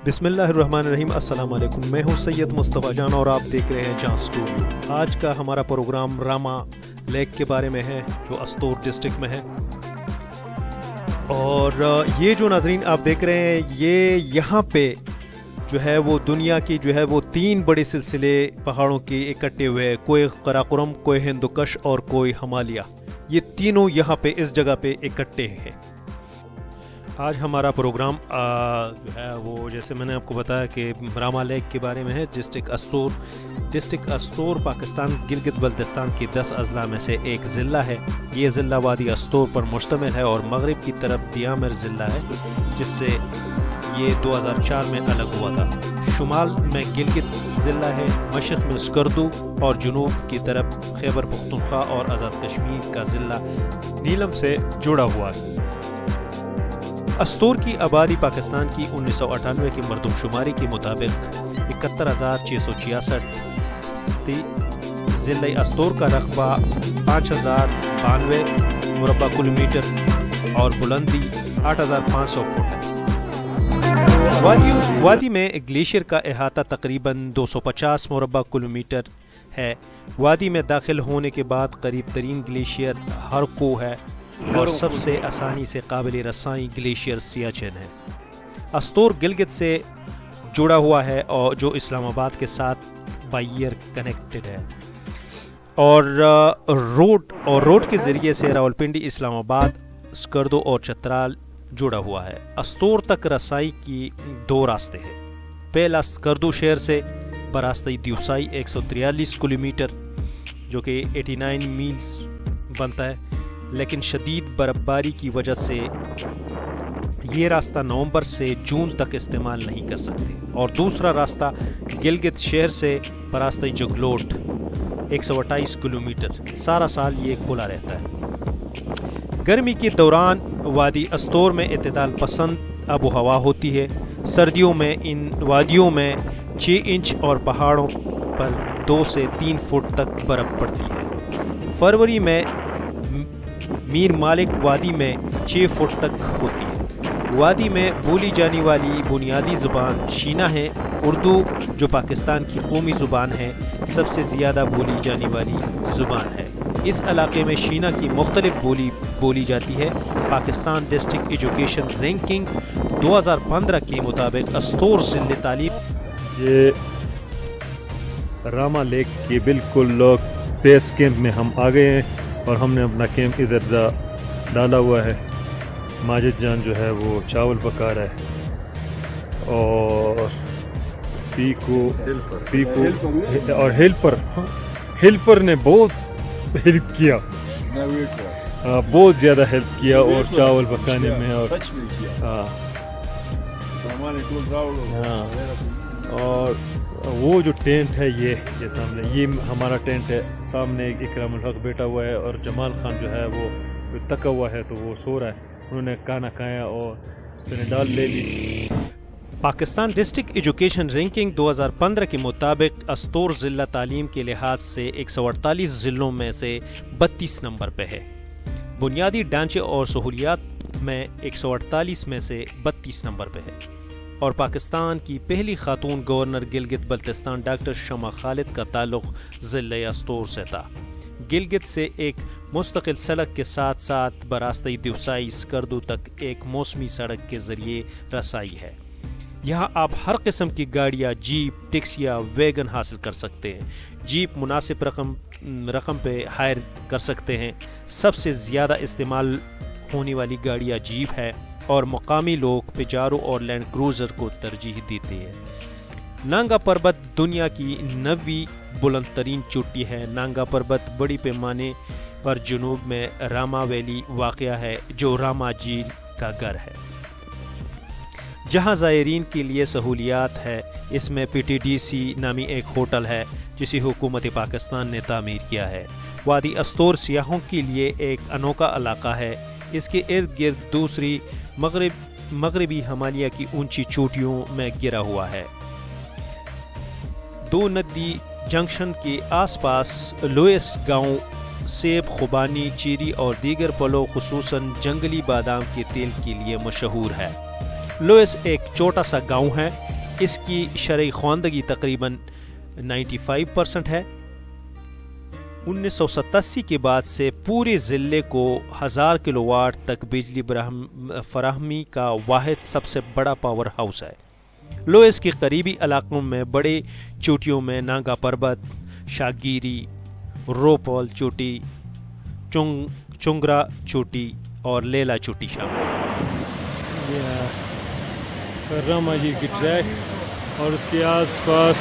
بسم اللہ الرحمن الرحیم. السلام علیکم. میں ہوں سید مصطفیٰ جان اور آپ دیکھ رہے ہیں جان اسٹوڈیو. آج کا ہمارا پروگرام راما لیک کے بارے میں ہے جو استور ڈسٹرکٹ میں ہے. اور یہ جو ناظرین آپ دیکھ رہے ہیں یہ یہاں پہ جو ہے وہ دنیا کی جو ہے وہ 3 بڑے سلسلے پہاڑوں کے اکٹھے ہوئے، کوئی قراقرم، کوئی ہندوکش اور کوئی ہمالیہ. یہ تینوں یہاں پہ اس جگہ پہ اکٹھے ہیں. آج ہمارا پروگرام جو ہے وہ جیسے میں نے آپ کو بتایا کہ راما لیک کے بارے میں ہے. ڈسٹرکٹ استور پاکستان گلگت بلتستان کی 10 اضلاع میں سے ایک ضلع ہے. یہ ضلع وادی استور پر مشتمل ہے اور مغرب کی طرف دیامر ضلع ہے جس سے یہ 2004 میں الگ ہوا تھا. شمال میں گلگت ضلع ہے، مشرق میں اسکردو اور جنوب کی طرف خیبر پختونخوا اور آزاد کشمیر کا ضلع نیلم سے جڑا ہوا ہے. استور کی آبادی پاکستان کی 1998 کی مردم شماری کے مطابق 71,666 تھی. ضلع استور کا رقبہ 5,092 مربع کلومیٹر اور بلندی 8,500 فٹ ہے. وادی میں گلیشیئر کا احاطہ تقریباً 250 مربع کلومیٹر ہے. وادی میں داخل ہونے کے بعد قریب ترین گلیشیئر ہرکو ہے اور سب سے آسانی سے قابل رسائی گلیشیئر سیاچن ہے. استور گلگت سے جڑا ہوا ہے اور جو اسلام آباد کے ساتھ بائی ایئر کنیکٹڈ ہے اور روڈ کے ذریعے سے راولپنڈی، اسلام آباد، اسکردو اور چترال جڑا ہوا ہے. استور تک رسائی کی 2 راستے ہیں. پہلا اسکردو شہر سے براستہ دیوسائی 143 کلومیٹر جو کہ 89 میلز بنتا ہے، لیکن شدید برفباری کی وجہ سے یہ راستہ نومبر سے جون تک استعمال نہیں کر سکتے. اور دوسرا راستہ گلگت شہر سے براستہ جگلوٹ 128 کلومیٹر سارا سال یہ کھلا رہتا ہے. گرمی کے دوران وادی استور میں اعتدال پسند آب و ہوا ہوتی ہے. سردیوں میں ان وادیوں میں 6 انچ اور پہاڑوں پر 2 سے 3 فٹ تک برف پڑتی ہے. فروری میں میر مالک وادی میں 6 فٹ تک ہوتی ہے. وادی میں بولی جانے والی بنیادی زبان شینا ہے. اردو جو پاکستان کی قومی زبان ہے سب سے زیادہ بولی جانے والی زبان ہے. اس علاقے میں شینا کی مختلف بولی جاتی ہے. پاکستان ڈسٹرکٹ ایجوکیشن رینکنگ 2015 کے مطابق استور ضلع تعلیم یہ راما لیک کی بالکل بیس کیمپ میں ہم آ گئے ہیں اور ہم نے اپنا کیمپ ادھر ڈالا ہوا ہے. ماجد جان جو ہے وہ چاول پکا رہا ہے اور پیکو اور ہیلپر نے بہت ہیلپ کیا، بہت زیادہ ہیلپ کیا اور چاول پکانے میں اور وہ جو ٹینٹ ہے یہ سامنے یہ ہمارا ٹینٹ ہے. سامنے اکرام الحق بیٹھا ہوا ہے اور جمال خان جو ہے وہ تکا ہوا ہے تو وہ سو رہا ہے. انہوں نے کھانا کھایا اور ڈال لے لی. پاکستان ڈسٹرکٹ ایجوکیشن رینکنگ 2015 کے مطابق استور ضلع تعلیم کے لحاظ سے 148 ضلعوں میں سے 32 نمبر پہ ہے. بنیادی ڈھانچے اور سہولیات میں 148 میں سے 32 نمبر پہ ہے. اور پاکستان کی پہلی خاتون گورنر گلگت بلتستان ڈاکٹر شمع خالد کا تعلق ضلع استور سے تھا. گلگت سے ایک مستقل سڑک کے ساتھ ساتھ براستہ دیوسائی اسکردو تک ایک موسمی سڑک کے ذریعے رسائی ہے. یہاں آپ ہر قسم کی گاڑیاں، جیپ، ٹیکسیاں، ویگن حاصل کر سکتے ہیں. جیپ مناسب رقم پہ ہائر کر سکتے ہیں. سب سے زیادہ استعمال ہونے والی گاڑیاں جیپ ہے اور مقامی لوگ پجارو اور لینڈ کروزر کو ترجیح دیتے ہیں. نانگا پربت دنیا کی 9ویں بلند ترین چوٹی ہے. نانگا پربت بڑی پیمانے پر جنوب میں راما ویلی واقع ہے جو راما جھیل کا گھر ہے جہاں زائرین کے لیے سہولیات ہے. اس میں PTDC نامی ایک ہوٹل ہے جسے حکومت پاکستان نے تعمیر کیا ہے. وادی استور سیاحوں کے لیے ایک انوکھا علاقہ ہے. اس کے ارد گرد دوسری مغربی ہمالیہ کی اونچی چوٹیوں میں گرا ہوا ہے. 2 ندی جنکشن کے آس پاس لوئس گاؤں سیب، خوبانی، چیری اور دیگر پھلوں خصوصاً جنگلی بادام کے تیل کے لیے مشہور ہے. لوئس ایک چھوٹا سا گاؤں ہے اس کی شرعی خواندگی تقریباً 95% ہے۔ 1987 کے بعد سے پورے ضلع کو 1000 کلو واٹ تک بجلی فراہمی کا واحد سب سے بڑا پاور ہاؤس ہے۔ لوئس کے قریبی علاقوں میں بڑے چوٹیوں میں ناگا پربت، شاگیری، روپول چوٹی، چنگرا چوٹی اور لیلا چوٹی شامل ہے۔ راما جی کی ٹریک اور اس کے آس پاس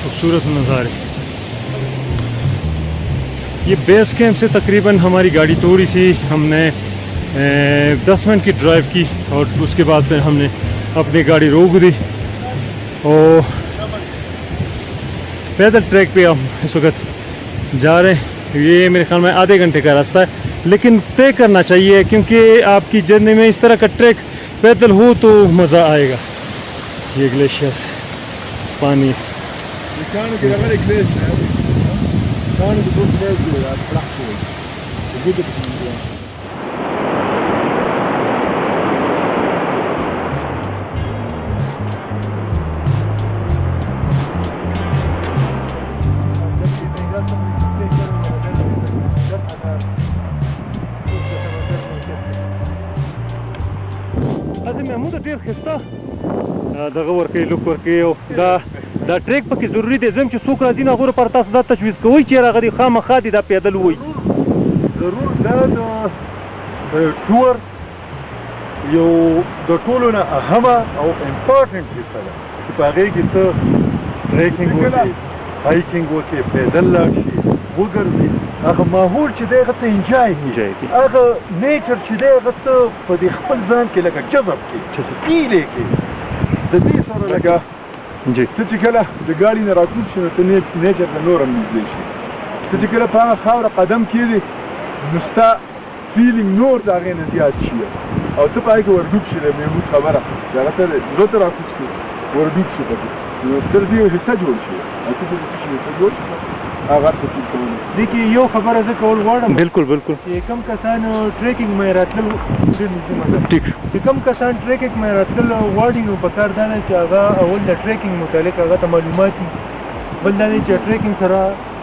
خوبصورت نظارے۔ یہ بیس کیمپ سے تقریباً ہماری گاڑی تھوڑی سی ہم نے 10 منٹ کی ڈرائیو کی اور اس کے بعد پھر ہم نے اپنی گاڑی روک دی اور پیدل ٹریک پہ ہم اس وقت جا رہے ہیں۔ یہ میرے خیال میں آدھے گھنٹے کا راستہ ہے، لیکن طے کرنا چاہیے کیونکہ آپ کی جرنی میں اس طرح کا ٹریک پیدل ہو تو مزہ آئے گا۔ یہ گلیشیئر پانی محمود ډیر ښایسته دغه ورکوي لوک ورکوي او دا ټریک پکې ضروري دی. زم چې څوک راځي نه هغو لپاره تاسو دا تجویز کوئ چې هغه د خامخا دي دا پیدل ووایي. ضرور دا د ټور یو د ټولو نه اهمه او امپارټنټ حصه ده چې په هغې کې ته ټریکینګ وکړې، هایکینګ وکړې، پیدل لاړ شي، وګرځې. هغه ماحول چې دی هغه ته انجای کړي، هغه نیچر چې دی هغه ته په دې خپل ځان کې لکه جذب کړي، هیلې کړي. د دې سره لکه ته چې کله د ګاډي نه راکوز شي نو ته نیچر ته نور هم نږدې شي. ته چې کله په هغه خاوره قدم کېږدې نو ستا فیلینګ نور د هغې نه زیات شي او ته په هغې کې ورډوب شي. د محمود خبره چې هغه ته زړه ته راکوز کړي ورډوب شي پکې نو تر دې یو حصه جوړ شي او ته چې حصه جوړ شي هغه ته فیل کولی. دې کې یو خبره زه کول غواړم. بالکل بالکل. چې کم کسان ټریکینګ مې راتلل ټیک چې کم کسان ټریکینګ مې راتلل غواړي نو پکار دا نه چې هغه اول د ټریکینګ متعلق هغه ته معلومات وي، بل دا دی چې ټریکینګ سره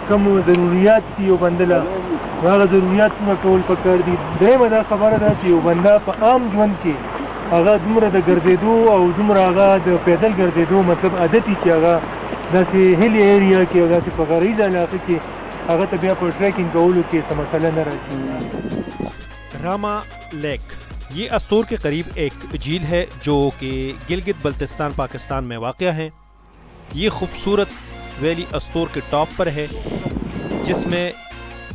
کوم ضروریات دي یو بنده له هغه ضروریات پوره کول پکار دي. درېیمه دا خبره ده چې یو بنده په عام ژوند کې هغه دومره د ګرځېدو او دومره هغه د پیدل ګرځېدو مطلب عادت وي چې هغه داسې هیلی ایریا کې او داسې په غریزه علاقه کې هغه ته بیا په ټریکینګ کولو کې څه مسئله نه راشي. راما لیک یہ استور کے قریب ایک جھیل ہے جو کہ گلگت بلتستان پاکستان میں واقع ہے. یہ خوبصورت ویلی استور کے ٹاپ پر ہے جس میں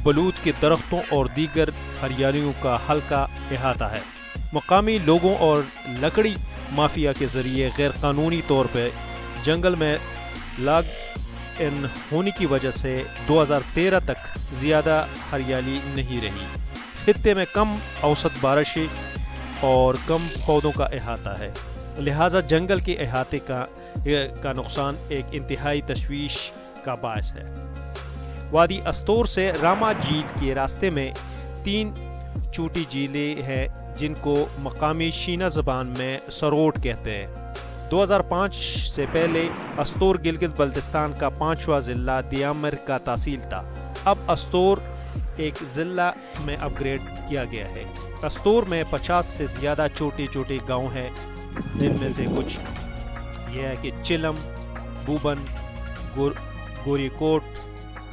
بلوط کے درختوں اور دیگر ہریالیوں کا ہلکا احاطہ ہے. مقامی لوگوں اور لکڑی مافیا کے ذریعے غیر قانونی طور پہ جنگل میں لاگ ان ہونے کی وجہ سے 2013 تک زیادہ ہریالی نہیں رہی. خطے میں کم اوسط بارشیں اور کم پودوں کا احاطہ ہے، لہٰذا جنگل کے احاطے کا نقصان ایک انتہائی تشویش کا باعث ہے. وادی استور سے راما جھیل کے راستے میں 3 چوٹی جھیلیں ہیں جن کو مقامی شینا زبان میں سروٹ کہتے ہیں. 2005 سے پہلے استور گلگت بلتستان کا 5واں ضلع دیامر کا تحصیل تھا. اب استور ایک ضلع میں اپ گریڈ کیا گیا ہے. استور میں 50 سے زیادہ چھوٹے چھوٹے گاؤں ہیں جن میں سے کچھ یہ ہے کہ چلم، بوبن، گوری کوٹ،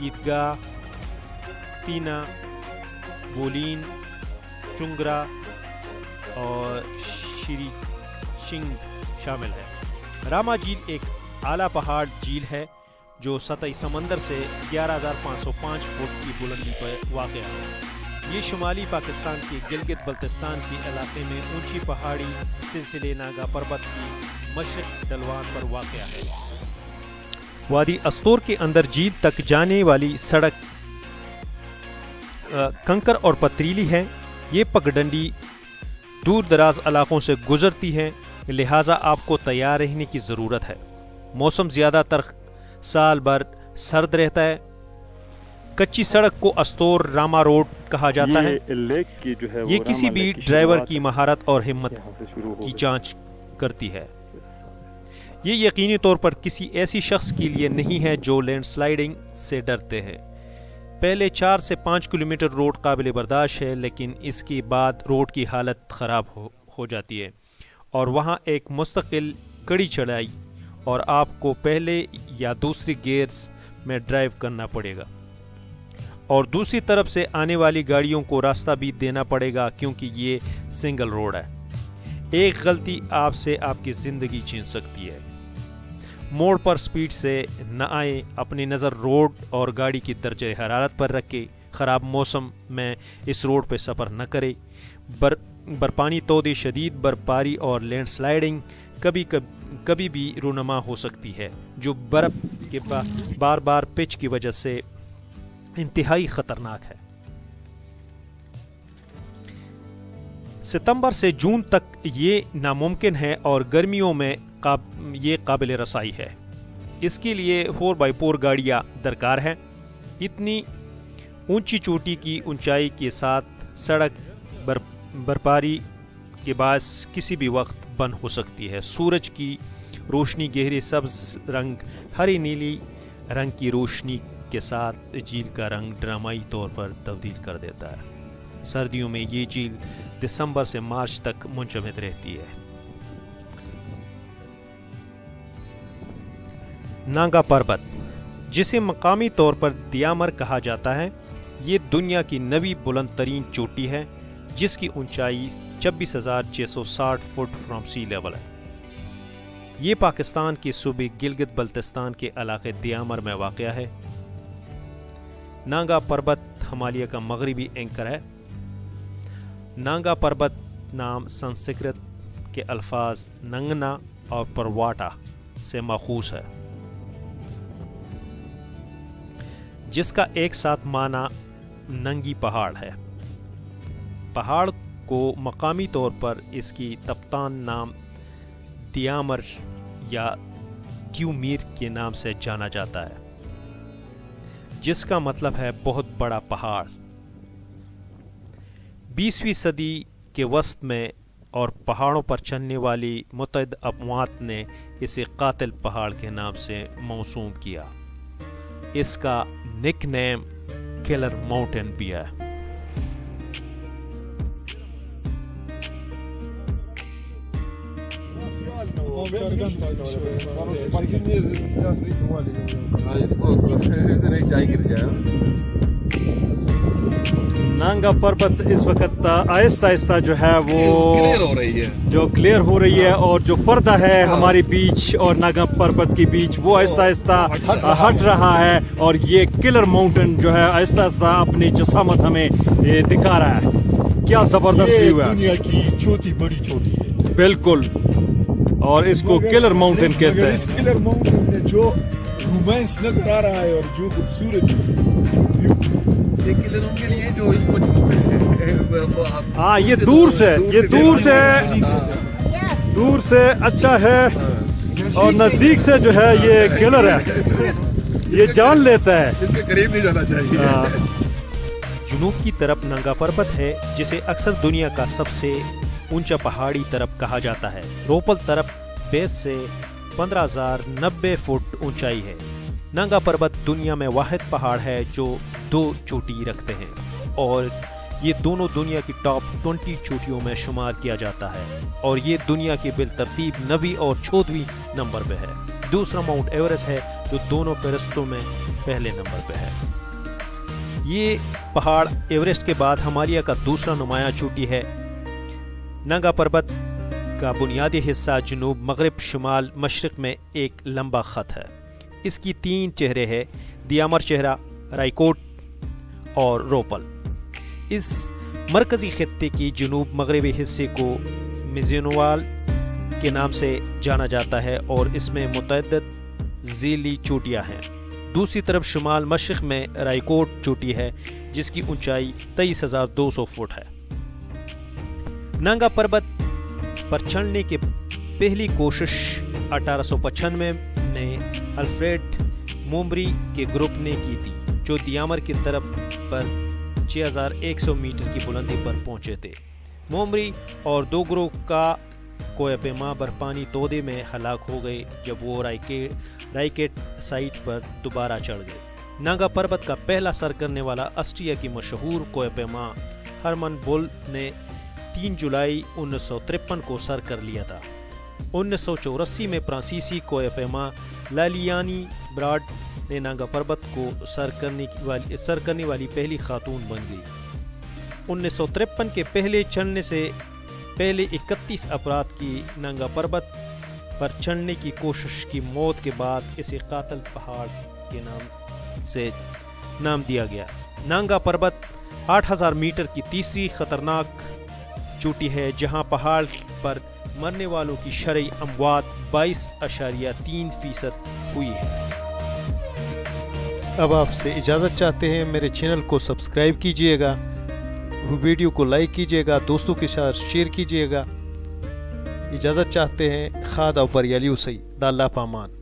عیدگاہ، پینا، بولین، چنگرا اور شری شنگ شامل ہے. راما جھیل ایک اعلیٰ پہاڑ جھیل ہے جو سطح سمندر سے 11,505 فٹ کی بلندی پر واقع ہے. یہ شمالی پاکستان کے گلگت بلتستان کے علاقے میں اونچی پہاڑی سلسلے ناگا پربت کی مشرق ڈلوان پر واقع ہے. وادی استور کے اندر جھیل تک جانے والی سڑک کنکر اور پتریلی ہے. یہ پگڈنڈی دور دراز علاقوں سے گزرتی ہے، لہٰذا آپ کو تیار رہنے کی ضرورت ہے. موسم زیادہ تر سال بھر سرد رہتا ہے. کچی سڑک کو استور راما روڈ کہا جاتا ہے. یہ کسی بھی ڈرائیور کی مہارت اور ہمت کی جانچ کرتی ہے۔ یہ یقینی طور پر کسی ایسی شخص کے لیے نہیں ہے جو لینڈ سلائیڈنگ سے ڈرتے ہیں۔ پہلے 4 سے 5 کلومیٹر روڈ قابل برداشت ہے، لیکن اس کے بعد روڈ کی حالت خراب ہو جاتی ہے اور وہاں ایک مستقل کڑی چڑھائی اور آپ کو پہلے یا دوسری گیئرز میں ڈرائیو کرنا پڑے گا، اور دوسری طرف سے آنے والی گاڑیوں کو راستہ بھی دینا پڑے گا کیونکہ یہ سنگل روڈ ہے۔ ایک غلطی آپ سے آپ کی زندگی چھین سکتی ہے۔ موڑ پر سپیڈ سے نہ آئیں، اپنی نظر روڈ اور گاڑی کی درجہ حرارت پر رکھیں، خراب موسم میں اس روڈ پہ سفر نہ کریں۔ برفانی تودے، شدید برفباری اور لینڈ سلائیڈنگ کبھی بھی رونما ہو سکتی ہے، جو برف کے بار بار پچ کی وجہ سے انتہائی خطرناک ہے۔ ستمبر سے جون تک یہ ناممکن ہے اور گرمیوں میں یہ قابل رسائی ہے۔ اس کے لیے 4x4 گاڑیاں درکار ہیں۔ اتنی اونچی چوٹی کی اونچائی کے ساتھ سڑک برفباری کے باعث کسی بھی وقت بند ہو سکتی ہے۔ سورج کی روشنی گہرے سبز رنگ، ہری نیلی رنگ کی روشنی کے ساتھ جھیل کا رنگ ڈرامائی طور پر تبدیل کر دیتا ہے۔ سردیوں میں یہ جھیل دسمبر سے مارچ تک منجمد رہتی ہے۔ نانگا پربت، جسے مقامی طور پر دیامر کہا جاتا ہے، یہ دنیا کی 9ویں بلند ترین چوٹی ہے جس کی اونچائی 26,660 فٹ فرام سی لیول ہے۔ یہ پاکستان کے صوبے گلگت بلتستان کے علاقے دیامر میں واقع ہے۔ نانگا پربت ہمالیہ کا مغربی اینکر ہے۔ نانگا پربت نام سنسکرت کے الفاظ ننگنا اور پرواٹا سے ماخوذ ہے، جس کا ایک ساتھ معنی ننگی پہاڑ ہے۔ پہاڑ کو مقامی طور پر اس کی تپتان نام دیامر یا کیومیر کے نام سے جانا جاتا ہے، جس کا مطلب ہے بہت بڑا پہاڑ۔ 20ویں صدی کے وسط میں اور پہاڑوں پر چلنے والی متعدد اقوام نے اسے قاتل پہاڑ کے نام سے موسوم کیا۔ اس کا نک نیم کلر ماؤنٹین بھی ہے۔ نانگا پربت اس وقت آہستہ آہستہ جو ہے وہ کلیئر ہو رہی ہے، اور جو پردہ ہے ہماری بیچ اور نانگا پربت کی بیچ وہ آہستہ آہستہ ہٹ رہا ہے، اور یہ کلر ماؤنٹین جو ہے آہستہ آہستہ اپنی جسامت ہمیں دکھا رہا ہے۔ کیا زبردست ویو ہے، دنیا کی چوتھی بڑی چوٹی ہے بالکل، اور اس کو کلر ماؤنٹین کہتے ہیں۔ اس کلر ماؤنٹین میں جو رومانس نظر آ رہا ہے اور جو خوبصورت ہاں، یہ دور سے اچھا ہے، اور نزدیک سے جو ہے یہ کلر ہے، یہ جان لیتا ہے، اس کے قریب نہیں جانا چاہیے۔ جنوب کی طرف نانگا پربت ہے، جسے اکثر دنیا کا سب سے اونچا پہاڑی طرف کہا جاتا ہے۔ روپل طرف بیس سے 15,090 فٹ اونچائی ہے۔ نانگا پربت دنیا میں واحد پہاڑ ہے جو 2 چوٹی رکھتے ہیں، اور یہ دونوں دنیا کی ٹاپ 20 چوٹیوں میں شمار کیا جاتا ہے، اور یہ دنیا کے بالترتیب 9ویں اور 14ویں نمبر پہ ہے۔ دوسرا ماؤنٹ ایورسٹ ہے جو دونوں فہرستوں میں پہلے نمبر پہ ہے۔ یہ پہاڑ ایورسٹ کے بعد ہمالیہ کا دوسرا نمایاں چوٹی ہے۔ نانگا پربت کا بنیادی حصہ جنوب مغرب شمال مشرق میں ایک لمبا خط ہے۔ اس کی 3 چہرے ہیں: دیامر چہرہ، رائیکوٹ اور روپل۔ اس مرکزی خطے کی جنوب مغربی حصے کو میزینوال کے نام سے جانا جاتا ہے، اور اس میں متعدد ذیلی چوٹیاں ہیں۔ دوسری طرف شمال مشرق میں رائیکوٹ چوٹی ہے، جس کی اونچائی 23,200 فٹ ہے۔ نانگا پربت پر چڑھنے کی پہلی کوشش 1895 میں الفریڈ مومبری کے گروپ نے کی تھی، جو دیامر کی طرف پر 6,100 میٹر کی بلندی پر پہنچے تھے۔ مومبری اور 2 گروپ کا کوہ پیما برفانی تودے میں ہلاک ہو گئے جب وہ رائکیٹ سائٹ پر دوبارہ چڑھ گئے۔ نانگا پربت کا پہلا سر کرنے والا آسٹریا کی مشہور کوہ پیما ہرمن بول نے 3 جولائی 1953 کو سر کر لیا تھا۔ 1984 میں فرانسیسی کوہ پیما لالیانی براڈ نے نانگا پربت کو سر کرنے والی پہلی خاتون بن گئی۔ 1953 کے پہلے چڑھنے سے پہلے 31 افراد کی نانگا پربت پر چڑھنے کی کوشش کی موت کے بعد اسے قاتل پہاڑ کے نام سے نام دیا گیا۔ نانگا پربت 8000 میٹر کی تیسری خطرناک چوٹی ہے جہاں پہاڑ پر مرنے والوں کی شرح اموات 22.3% ہوئی ہے۔ اب آپ سے اجازت چاہتے ہیں، میرے چینل کو سبسکرائب کیجئے گا، ویڈیو کو لائک کیجئے گا، دوستوں کے ساتھ شیئر کیجئے گا۔ اجازت چاہتے ہیں، خاد او بریالیو سی دا اللہ پامان۔